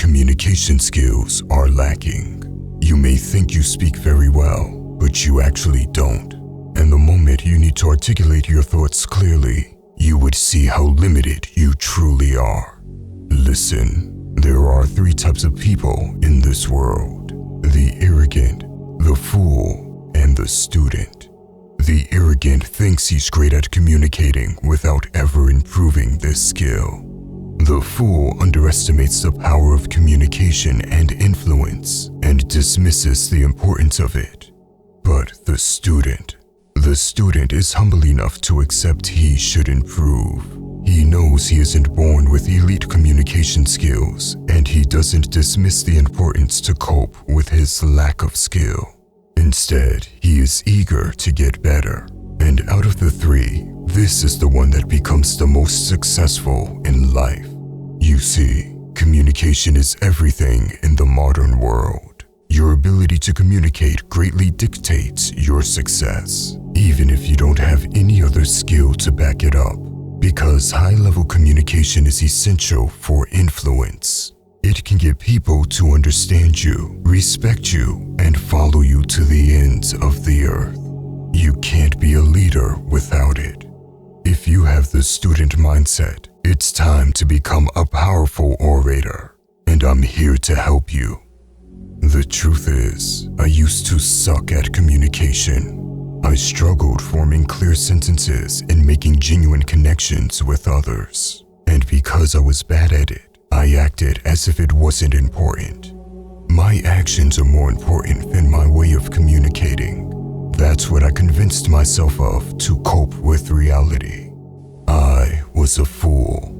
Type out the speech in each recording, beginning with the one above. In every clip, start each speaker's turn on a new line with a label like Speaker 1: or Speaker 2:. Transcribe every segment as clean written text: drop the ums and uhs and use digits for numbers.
Speaker 1: communication skills are lacking. You may think you speak very well, but you actually don't. And the moment you need to articulate your thoughts clearly, you would see how limited you truly are. Listen, there are 3 types of people in this world: the arrogant, the fool, and the student. The arrogant thinks he's great at communicating without ever improving this skill. The fool underestimates the power of communication and influence and dismisses the importance of it. But the student is humble enough to accept he should improve. He knows he isn't born with elite communication skills, and he doesn't dismiss the importance to cope with his lack of skill. Instead, he is eager to get better. And out of the 3, this is the one that becomes the most successful in life. You see, communication is everything in the modern world. Your ability to communicate greatly dictates your success, even if you don't have any other skill to back it up, because high-level communication is essential for influence. It can get people to understand you, respect you, and follow you to the ends of the earth. You can't be a leader without it. If you have the student mindset, it's time to become a powerful orator, and I'm here to help you. The truth is, I used to suck at communication. I struggled forming clear sentences and making genuine connections with others. And because I was bad at it, I acted as if it wasn't important. My actions are more important than my way of communicating. That's what I convinced myself of to cope with reality. I was a fool.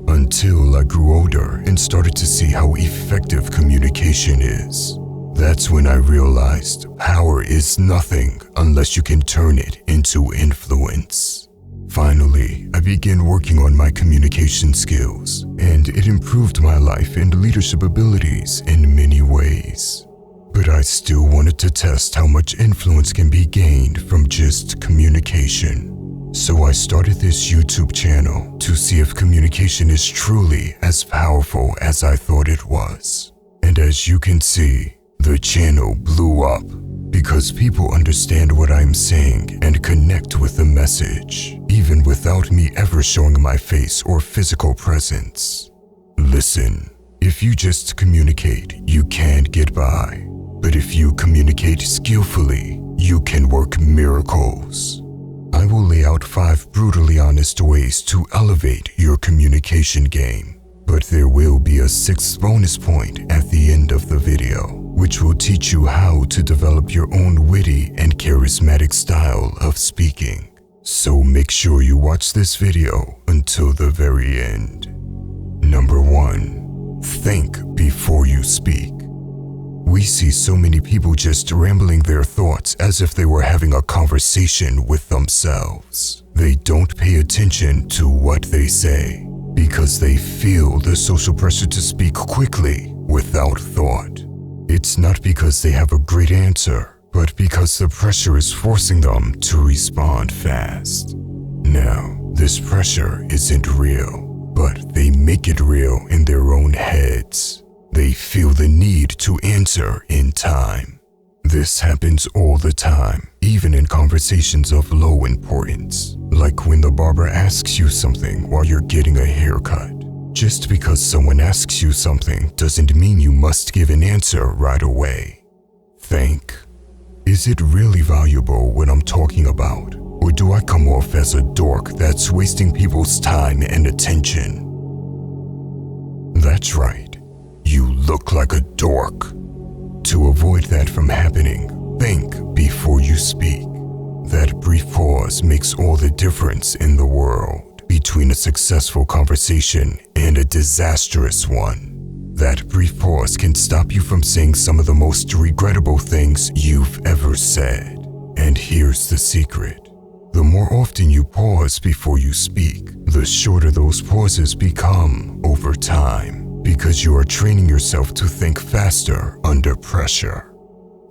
Speaker 1: Until I grew older and started to see how effective communication is. That's when I realized power is nothing unless you can turn it into influence. Finally, I began working on my communication skills, and it improved my life and leadership abilities in many ways. But I still wanted to test how much influence can be gained from just communication. So I started this YouTube channel to see if communication is truly as powerful as I thought it was. And as you can see, the channel blew up because people understand what I'm saying and connect with the message, even without me ever showing my face or physical presence. Listen, if you just communicate, you can't get by. But if you communicate skillfully, you can work miracles. I will lay out 5 brutally honest ways to elevate your communication game. But there will be a 6th bonus point at the end of the video, which will teach you how to develop your own witty and charismatic style of speaking. So make sure you watch this video until the very end. Number 1. Think before you speak. We see so many people just rambling their thoughts as if they were having a conversation with themselves. They don't pay attention to what they say because they feel the social pressure to speak quickly without thought. It's not because they have a great answer, but because the pressure is forcing them to respond fast. Now, this pressure isn't real, but they make it real in their own heads. They feel the need to answer in time. This happens all the time, even in conversations of low importance, like when the barber asks you something while you're getting a haircut. Just because someone asks you something doesn't mean you must give an answer right away. Think. Is it really valuable what I'm talking about, or do I come off as a dork that's wasting people's time and attention? That's right. You look like a dork. To avoid that from happening, think before you speak. That brief pause makes all the difference in the world between a successful conversation and a disastrous one. That brief pause can stop you from saying some of the most regrettable things you've ever said. And here's the secret. The more often you pause before you speak, the shorter those pauses become over time. Because you are training yourself to think faster under pressure.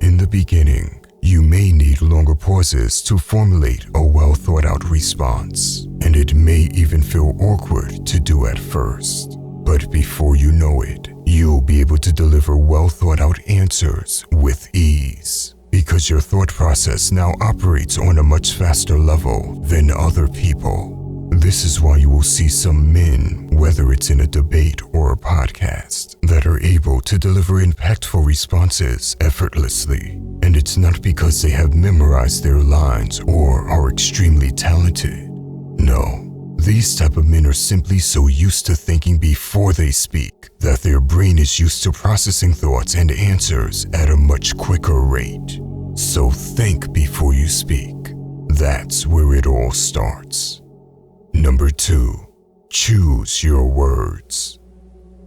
Speaker 1: In the beginning, you may need longer pauses to formulate a well-thought-out response, and it may even feel awkward to do at first. But before you know it, you'll be able to deliver well-thought-out answers with ease, because your thought process now operates on a much faster level than other people. This is why you will see some men, whether it's in a debate or a podcast, that are able to deliver impactful responses effortlessly. And it's not because they have memorized their lines or are extremely talented. No, these type of men are simply so used to thinking before they speak that their brain is used to processing thoughts and answers at a much quicker rate. So think before you speak. That's where it all starts. Number 2, choose your words.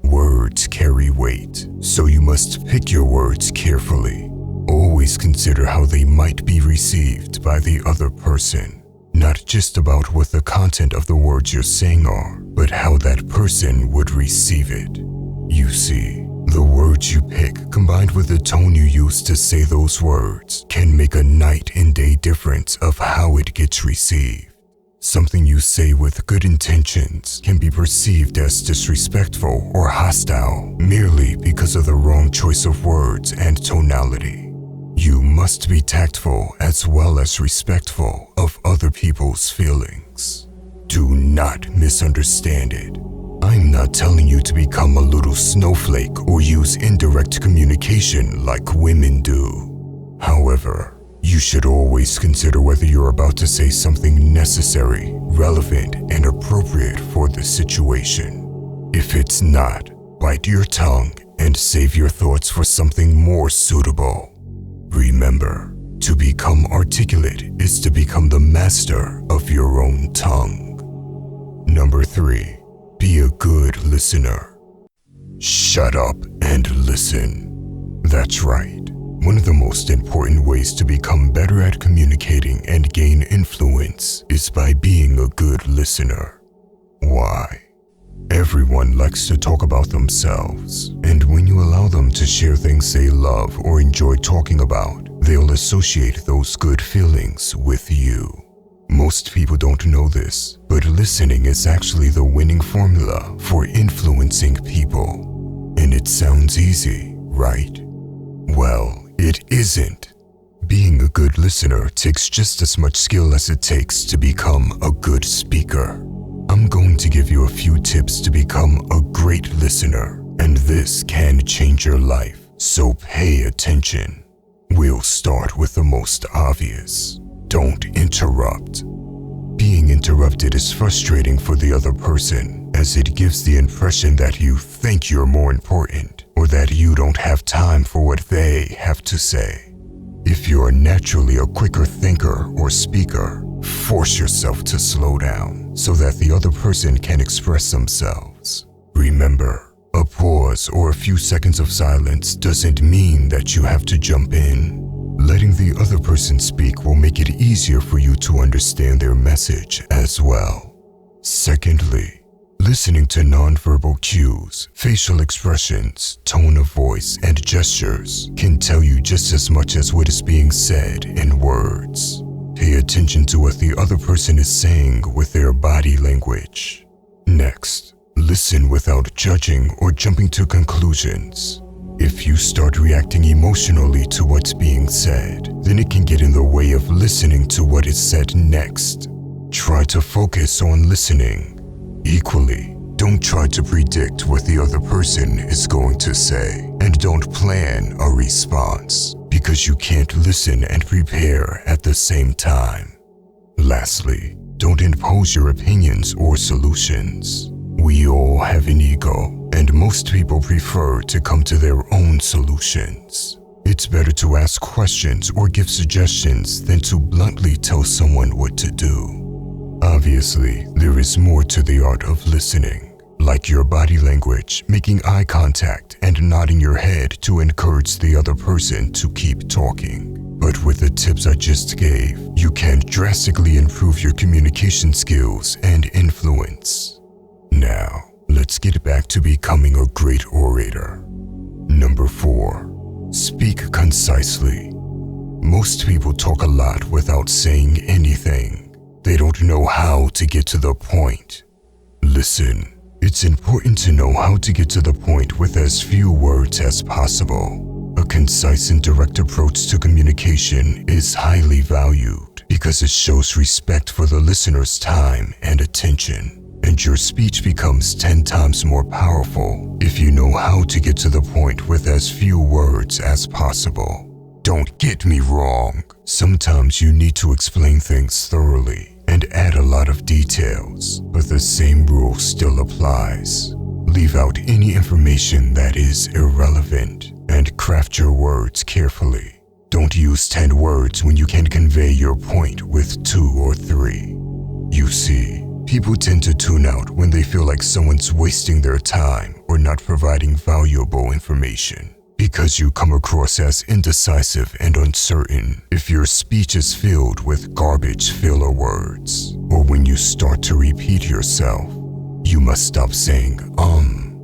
Speaker 1: Words carry weight, so you must pick your words carefully. Always consider how they might be received by the other person. Not just about what the content of the words you're saying are, but how that person would receive it. You see, the words you pick combined with the tone you use to say those words can make a night and day difference of how it gets received. Something you say with good intentions can be perceived as disrespectful or hostile merely because of the wrong choice of words and tonality. You must be tactful as well as respectful of other people's feelings. Do not misunderstand it. I'm not telling you to become a little snowflake or use indirect communication like women do. However, you should always consider whether you're about to say something necessary, relevant, and appropriate for the situation. If it's not, bite your tongue and save your thoughts for something more suitable. Remember, to become articulate is to become the master of your own tongue. Number 3, be a good listener. Shut up and listen. That's right. One of the most important ways to become better at communicating and gain influence is by being a good listener. Why? Everyone likes to talk about themselves, and when you allow them to share things they love or enjoy talking about, they'll associate those good feelings with you. Most people don't know this, but listening is actually the winning formula for influencing people. And it sounds easy, right? Well, it isn't. Being a good listener takes just as much skill as it takes to become a good speaker. I'm going to give you a few tips to become a great listener, and this can change your life, so pay attention. We'll start with the most obvious. Don't interrupt. Being interrupted is frustrating for the other person, as it gives the impression that you think you're more important, or that you don't have time for what they have to say. If you're naturally a quicker thinker or speaker, force yourself to slow down so that the other person can express themselves. Remember, a pause or a few seconds of silence doesn't mean that you have to jump in. Letting the other person speak will make it easier for you to understand their message as well. Secondly, listening to nonverbal cues, facial expressions, tone of voice, and gestures can tell you just as much as what is being said in words. Pay attention to what the other person is saying with their body language. Next, listen without judging or jumping to conclusions. If you start reacting emotionally to what's being said, then it can get in the way of listening to what is said next. Try to focus on listening. Equally, don't try to predict what the other person is going to say, and don't plan a response, because you can't listen and prepare at the same time. Lastly, don't impose your opinions or solutions. We all have an ego, and most people prefer to come to their own solutions. It's better to ask questions or give suggestions than to bluntly tell someone what to do. Obviously, there is more to the art of listening, like your body language, making eye contact, and nodding your head to encourage the other person to keep talking. But with the tips I just gave, you can drastically improve your communication skills and influence. Now, let's get back to becoming a great orator. Number 4, speak concisely. Most people talk a lot without saying anything. They don't know how to get to the point. Listen, It's important to know how to get to the point with as few words as possible. A concise and direct approach to communication is highly valued because it shows respect for the listener's time and attention, and your speech becomes 10 times more powerful if you know how to get to the point with as few words as possible. Don't get me wrong, sometimes you need to explain things thoroughly and add a lot of details, but the same rule still applies. Leave out any information that is irrelevant and craft your words carefully. Don't use 10 words when you can convey your point with 2 or 3. You see, people tend to tune out when they feel like someone's wasting their time or not providing valuable information. Because you come across as indecisive and uncertain if your speech is filled with garbage filler words, or when you start to repeat yourself. You must stop saying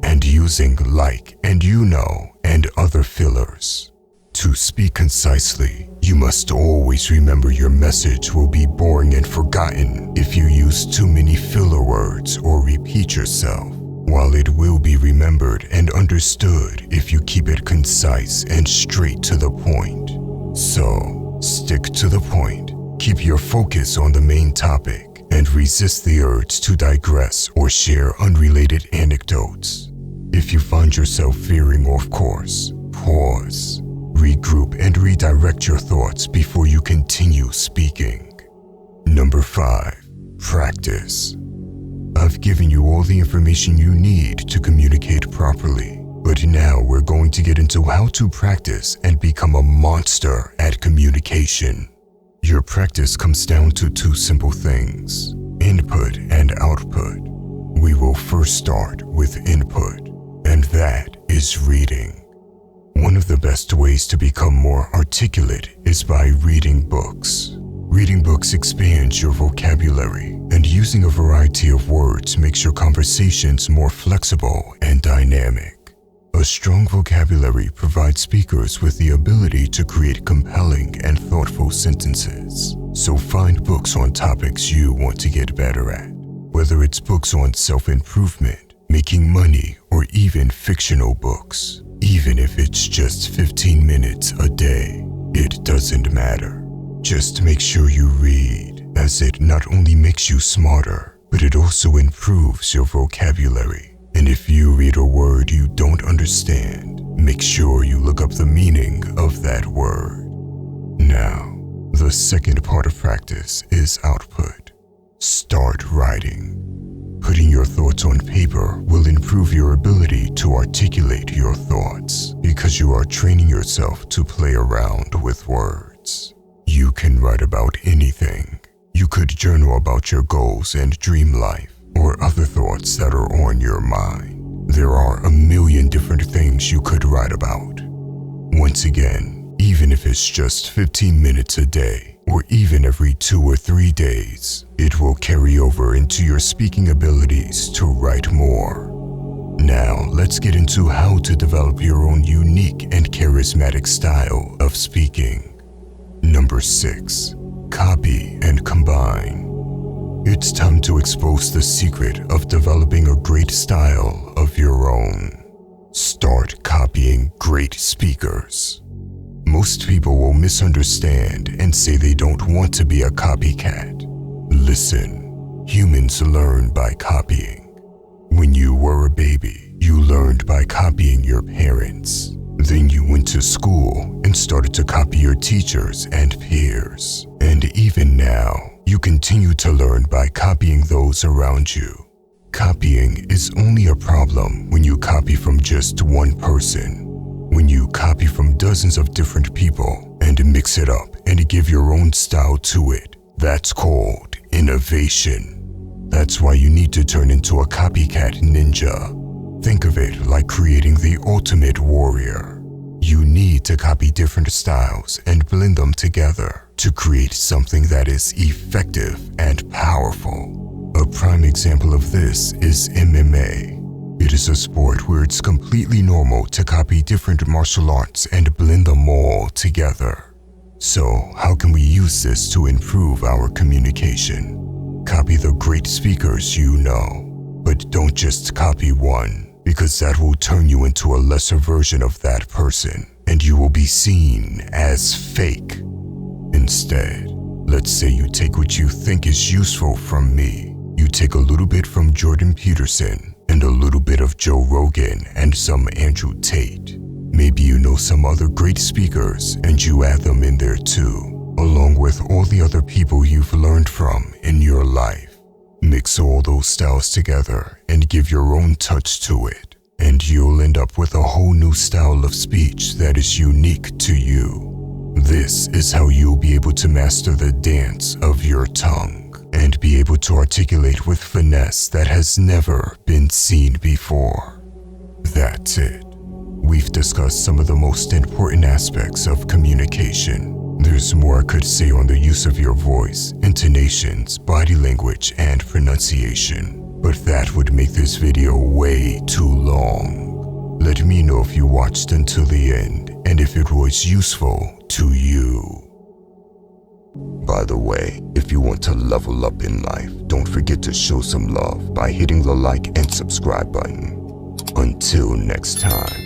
Speaker 1: and using like and you know and other fillers. To speak concisely, you must always remember your message will be boring and forgotten if you use too many filler words or repeat yourself, while it will be remembered and understood if you keep it concise and straight to the point. So, stick to the point, keep your focus on the main topic, and resist the urge to digress or share unrelated anecdotes. If you find yourself veering off course, pause, regroup, and redirect your thoughts before you continue speaking. Number 5. Practice. I've given you all the information you need to communicate properly, but now we're going to get into how to practice and become a monster at communication. Your practice comes down to 2 simple things: input and output. We will first start with input, and that is reading. One of the best ways to become more articulate is by reading books. Reading books expands your vocabulary, and using a variety of words makes your conversations more flexible and dynamic. A strong vocabulary provides speakers with the ability to create compelling and thoughtful sentences. So find books on topics you want to get better at. Whether it's books on self-improvement, making money, or even fictional books. Even if it's just 15 minutes a day, it doesn't matter. Just make sure you read, as it not only makes you smarter, but it also improves your vocabulary. And if you read a word you don't understand, make sure you look up the meaning of that word. Now, the second part of practice is output. Start writing. Putting your thoughts on paper will improve your ability to articulate your thoughts because you are training yourself to play around with words. You can write about anything. You could journal about your goals and dream life, or other thoughts that are on your mind. There are a million different things you could write about. Once again, even if it's just 15 minutes a day, or even every 2 or 3 days, it will carry over into your speaking abilities to write more. Now, let's get into how to develop your own unique and charismatic style of speaking. Number 6. Copy and combine. It's time to expose the secret of developing a great style of your own. Start copying great speakers. Most people will misunderstand and say they don't want to be a copycat. Listen, humans learn by copying. When you were a baby, you learned by copying your parents. Then you went to school and started to copy your teachers and peers. And even now, you continue to learn by copying those around you. Copying is only a problem when you copy from just one person. When you copy from dozens of different people and mix it up and give your own style to it, that's called innovation. That's why you need to turn into a copycat ninja. Think of it like creating the ultimate warrior. You need to copy different styles and blend them together to create something that is effective and powerful. A prime example of this is MMA. It is a sport where it's completely normal to copy different martial arts and blend them all together. So, how can we use this to improve our communication? Copy the great speakers you know. But don't just copy one, because that will turn you into a lesser version of that person, and you will be seen as fake. Instead, let's say you take what you think is useful from me. You take a little bit from Jordan Peterson, and a little bit of Joe Rogan and some Andrew Tate. Maybe you know some other great speakers and you add them in there too, along with all the other people you've learned from in your life. Mix all those styles together and give your own touch to it, and you'll end up with a whole new style of speech that is unique to you. This is how you'll be able to master the dance of your tongue and be able to articulate with finesse that has never been seen before. That's it. We've discussed some of the most important aspects of communication. There's more I could say on the use of your voice, intonations, body language, and pronunciation, but that would make this video way too long. Let me know if you watched until the end and if it was useful to you. By the way, if you want to level up in life, don't forget to show some love by hitting the like and subscribe button. Until next time.